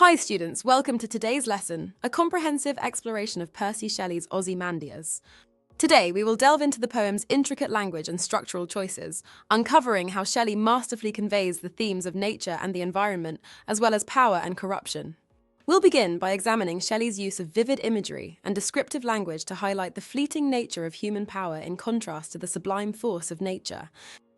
Hi students, welcome to today's lesson, a comprehensive exploration of Percy Shelley's Ozymandias. Today we will delve into the poem's intricate language and structural choices, uncovering how Shelley masterfully conveys the themes of nature and the environment, as well as power and corruption. We'll begin by examining Shelley's use of vivid imagery and descriptive language to highlight the fleeting nature of human power in contrast to the sublime force of nature.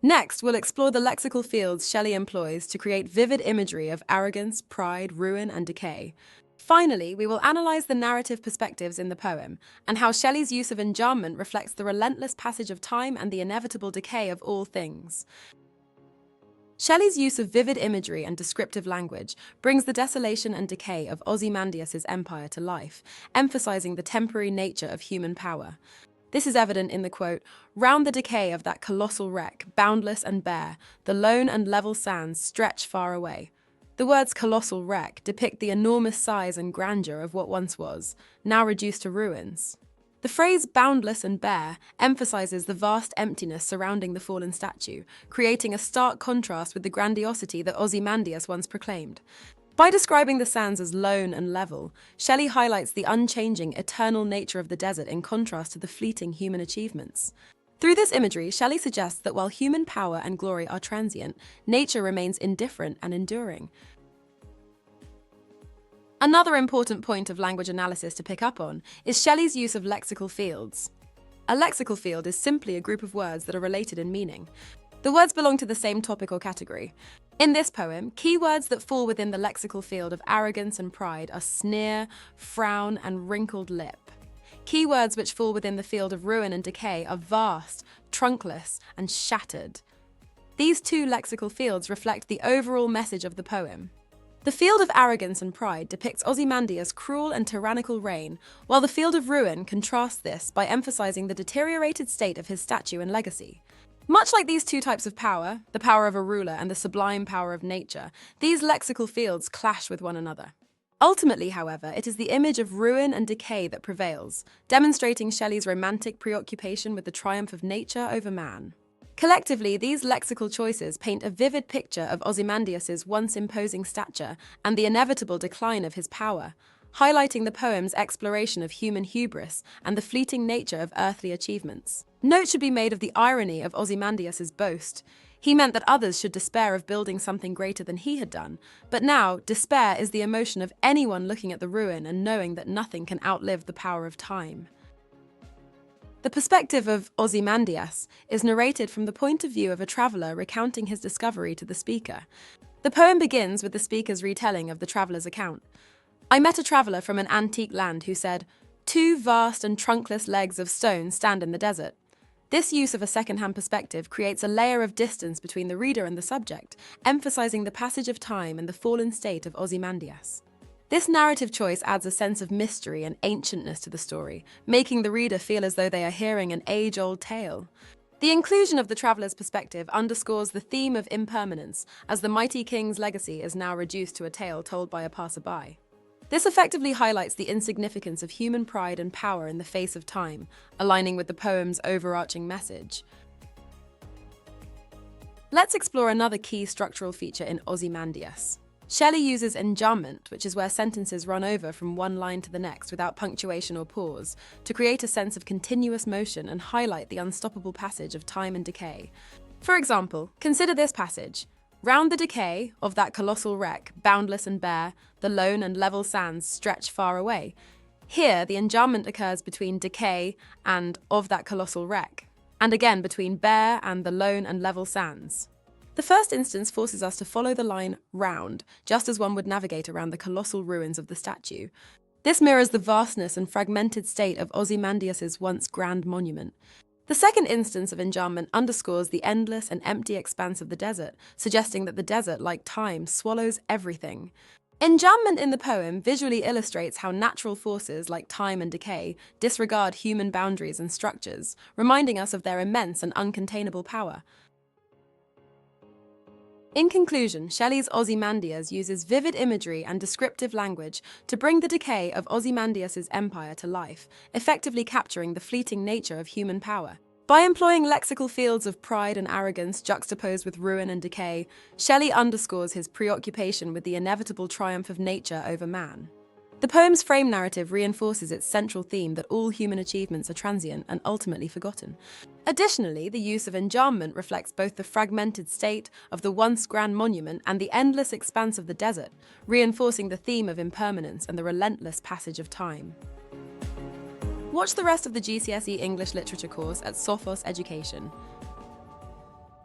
Next, we'll explore the lexical fields Shelley employs to create vivid imagery of arrogance, pride, ruin, and decay. Finally, we will analyse the narrative perspectives in the poem and how Shelley's use of enjambment reflects the relentless passage of time and the inevitable decay of all things. Shelley's use of vivid imagery and descriptive language brings the desolation and decay of Ozymandias' empire to life, emphasising the temporary nature of human power. This is evident in the quote, "Round the decay of that colossal wreck, boundless and bare, the lone and level sands stretch far away." The words colossal wreck depict the enormous size and grandeur of what once was, now reduced to ruins. The phrase boundless and bare emphasizes the vast emptiness surrounding the fallen statue, creating a stark contrast with the grandiosity that Ozymandias once proclaimed. By describing the sands as lone and level, Shelley highlights the unchanging, eternal nature of the desert in contrast to the fleeting human achievements. Through this imagery, Shelley suggests that while human power and glory are transient, nature remains indifferent and enduring. Another important point of language analysis to pick up on is Shelley's use of lexical fields. A lexical field is simply a group of words that are related in meaning. The words belong to the same topic or category. In this poem, keywords that fall within the lexical field of arrogance and pride are sneer, frown, and wrinkled lip. Keywords which fall within the field of ruin and decay are vast, trunkless, and shattered. These two lexical fields reflect the overall message of the poem. The field of arrogance and pride depicts Ozymandias' cruel and tyrannical reign, while the field of ruin contrasts this by emphasizing the deteriorated state of his statue and legacy. Much like these two types of power, the power of a ruler and the sublime power of nature, these lexical fields clash with one another. Ultimately, however, it is the image of ruin and decay that prevails, demonstrating Shelley's romantic preoccupation with the triumph of nature over man. Collectively, these lexical choices paint a vivid picture of Ozymandias' once imposing stature and the inevitable decline of his power, highlighting the poem's exploration of human hubris and the fleeting nature of earthly achievements. Note should be made of the irony of Ozymandias' boast. He meant that others should despair of building something greater than he had done, but now despair is the emotion of anyone looking at the ruin and knowing that nothing can outlive the power of time. The perspective of Ozymandias is narrated from the point of view of a traveller recounting his discovery to the speaker. The poem begins with the speaker's retelling of the traveller's account. "I met a traveller from an antique land who said, 'Two vast and trunkless legs of stone stand in the desert.' This use of a second-hand perspective creates a layer of distance between the reader and the subject, emphasizing the passage of time and the fallen state of Ozymandias. This narrative choice adds a sense of mystery and ancientness to the story, making the reader feel as though they are hearing an age-old tale. The inclusion of the traveller's perspective underscores the theme of impermanence, as the mighty king's legacy is now reduced to a tale told by a passerby. This effectively highlights the insignificance of human pride and power in the face of time, aligning with the poem's overarching message. Let's explore another key structural feature in Ozymandias. Shelley uses enjambment, which is where sentences run over from one line to the next without punctuation or pause, to create a sense of continuous motion and highlight the unstoppable passage of time and decay. For example, consider this passage. "Round the decay of that colossal wreck, boundless and bare, the lone and level sands stretch far away." Here, the enjambment occurs between decay and of that colossal wreck, and again between bare and the lone and level sands. The first instance forces us to follow the line round, just as one would navigate around the colossal ruins of the statue. This mirrors the vastness and fragmented state of Ozymandias' once grand monument. The second instance of enjambment underscores the endless and empty expanse of the desert, suggesting that the desert, like time, swallows everything. Enjambment in the poem visually illustrates how natural forces like time and decay disregard human boundaries and structures, reminding us of their immense and uncontainable power. In conclusion, Shelley's Ozymandias uses vivid imagery and descriptive language to bring the decay of Ozymandias' empire to life, effectively capturing the fleeting nature of human power. By employing lexical fields of pride and arrogance juxtaposed with ruin and decay, Shelley underscores his preoccupation with the inevitable triumph of nature over man. The poem's frame narrative reinforces its central theme that all human achievements are transient and ultimately forgotten. Additionally, the use of enjambment reflects both the fragmented state of the once grand monument and the endless expanse of the desert, reinforcing the theme of impermanence and the relentless passage of time. Watch the rest of the GCSE English Literature course at Sophos Education.